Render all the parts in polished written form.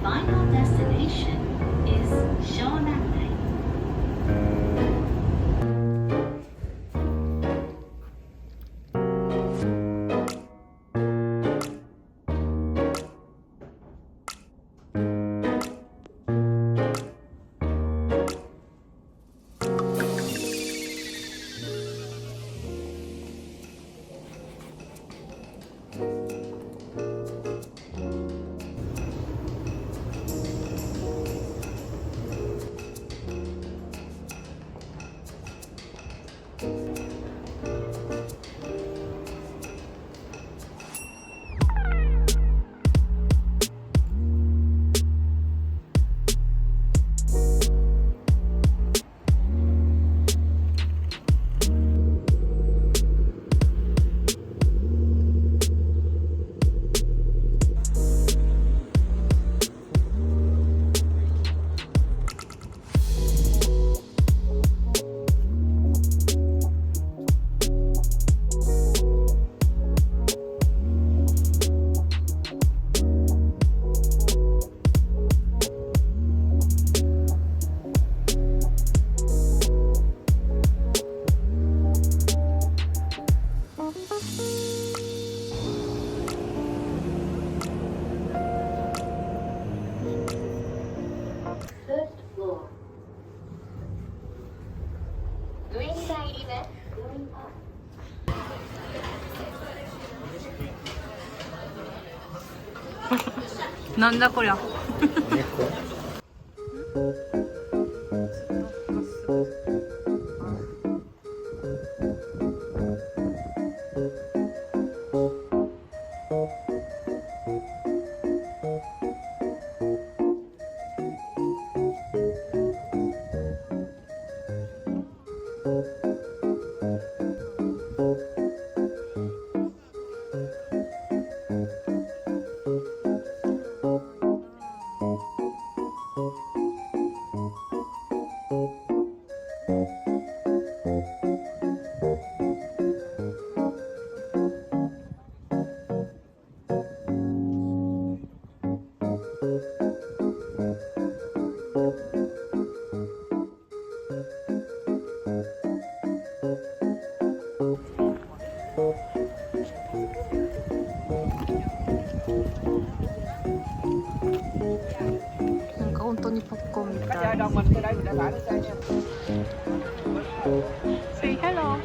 final destination is Shonan-dai. First floor. 上に入ります。なんだこりゃ。なんか本当にポップコーンみたい。Say hello.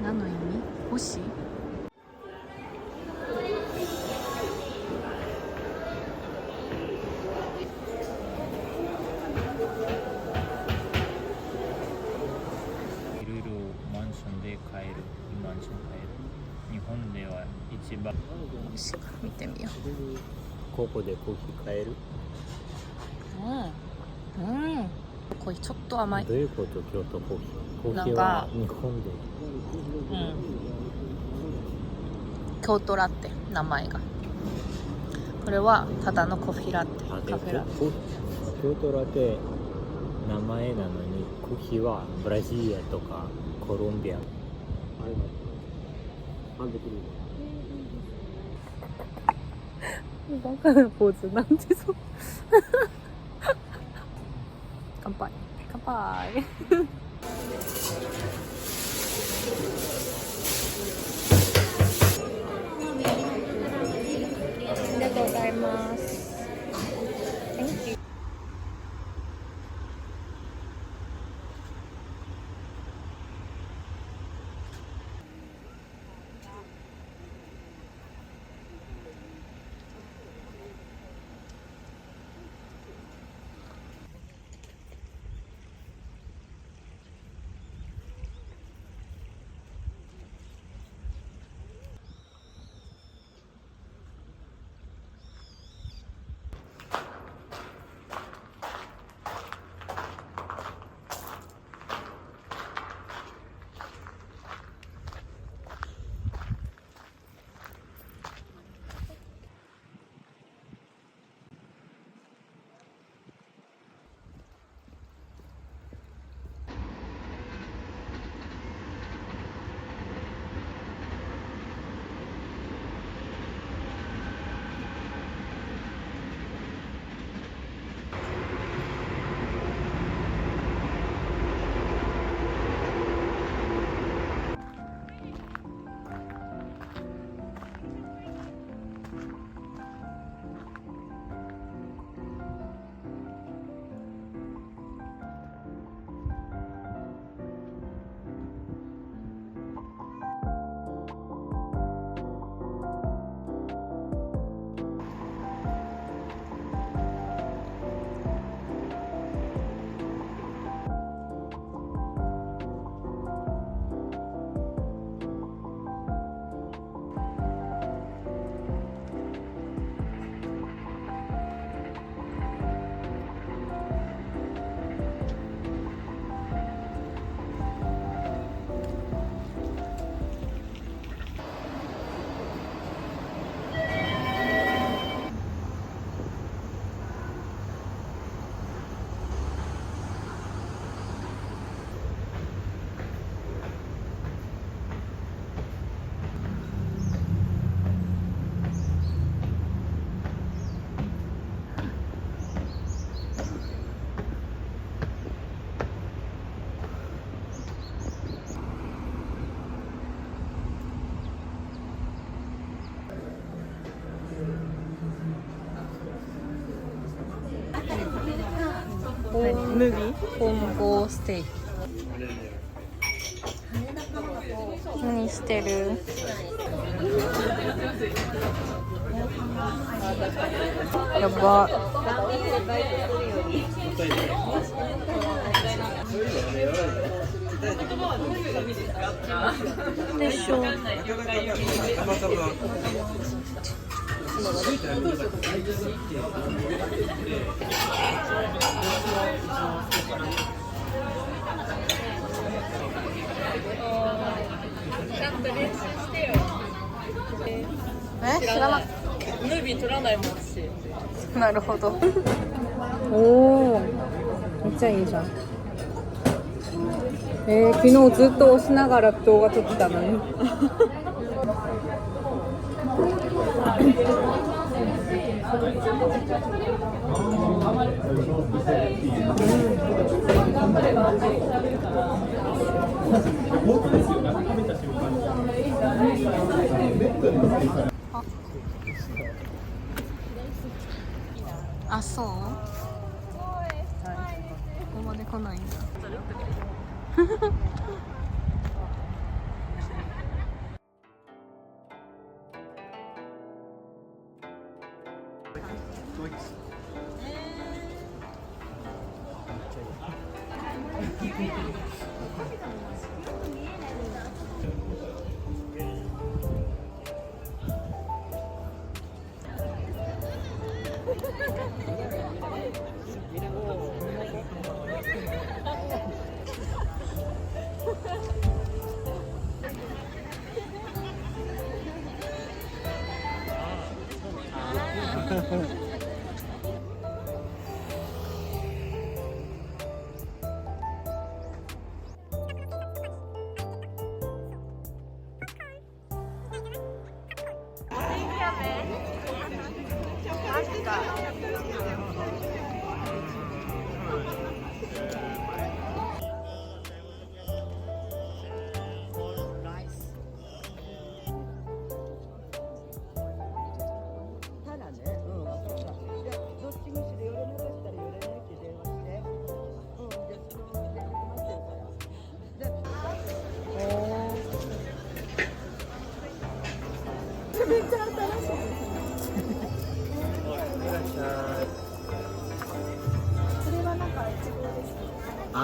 何の意味？星？いろいろマンションで買える、マンション買える。日本では一番。星から見てみよここでコーヒー買える。う。うん。これちょっと甘い。どういうこと？京都コーヒー。コーヒーなんはか日本で。うん。京都ラテ、名前が。これはただのコーヒーラテ、カフェラテ。京都ラテ名前なのに国はブラジリアとかコロンビア。あれだ。ハンドクリーム。バカなポーズなんてそう乾杯乾杯ありがとうございます。 Thank you。本郷ステーキ。何してる？やば。でしょ。知らな。ムービー撮らないもんし。なるほど。おお、めっちゃいいじゃん。昨日ずっと押しながら動画撮ってたのに。あ、そう？ここまで来ないんだ。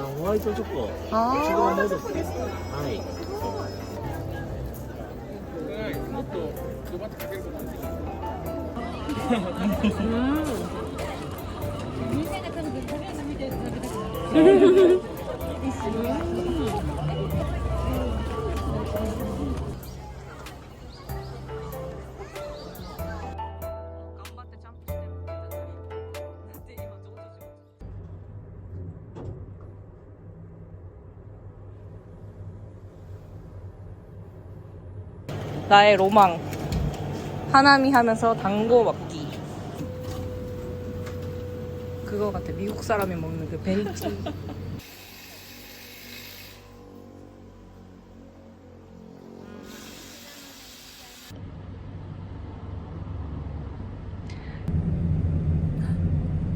ホワイトチョコ、いちごあモドスです。はい。나의 로망. 하나미 하면서 당고 먹기. 그거 같아. 미국 사람이 먹는 그 벤치.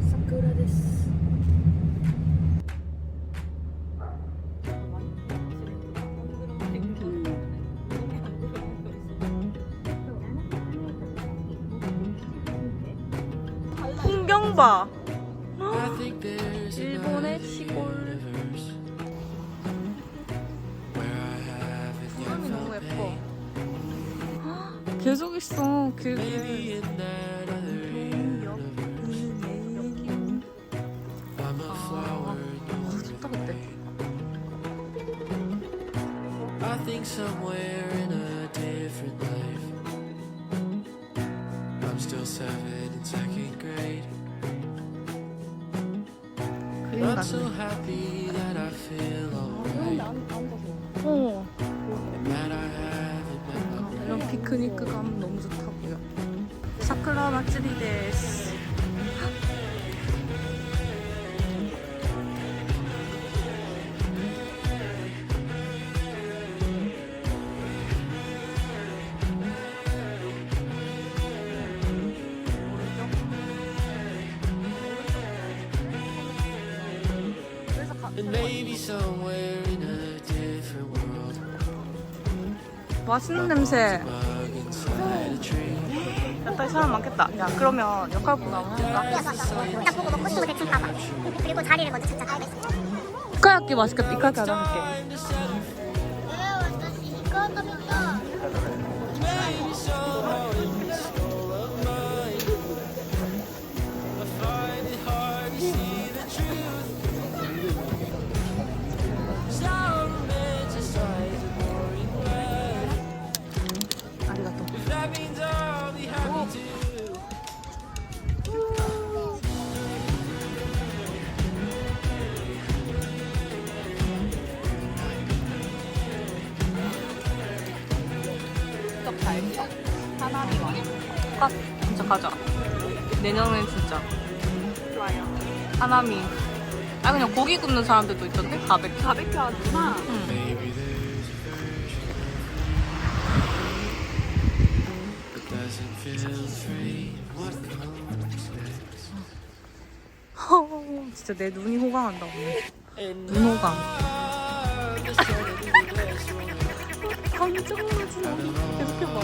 사쿠라 데스. 풍경 봐. 일본의 시골. 구름이 너무 예뻐. 계속 있어. 길게. 좋다 그때. I think somewhere in a different life I'm still 7 in 2nd grade 그림 I'm so 같네. happy that I feel alright 어. And that I haven't met my 이런 피크니크 가면 너무 좋다고요. 사쿠라 마츠리 데스. And maybe somewhere in a different world 맛있는 냄새. Bug inside a tree 약간 사람 많겠다. 야, 그러면 역할 분담 할까? 딱 보고 먹고 싶은 거 대충 봐봐. 그리고 자리를 먼저 찾자. 이카야끼 맛있겠다. 이카야끼 하자 할게. Time to settle Maybe somehow in this soul of mine I find it hard to see the truth So romanticized and boring but 아리가또. if that means I'll be happy too 진짜 하나미 와. 진짜 가자. 내년엔 진짜. 좋아요. 하나미. 아 그냥 고기 굽는 사람들도 있던데? 바베큐. 바베큐 하구나. 응. Maybe there's a version that doesn't feel free What comes next 진짜 내 눈이 호강한다 오늘. 눈호강. 강정하지 이렇게 봐.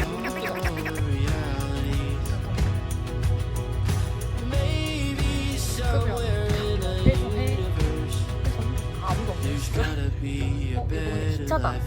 Maybe somewhere in a universe There's gotta be a better life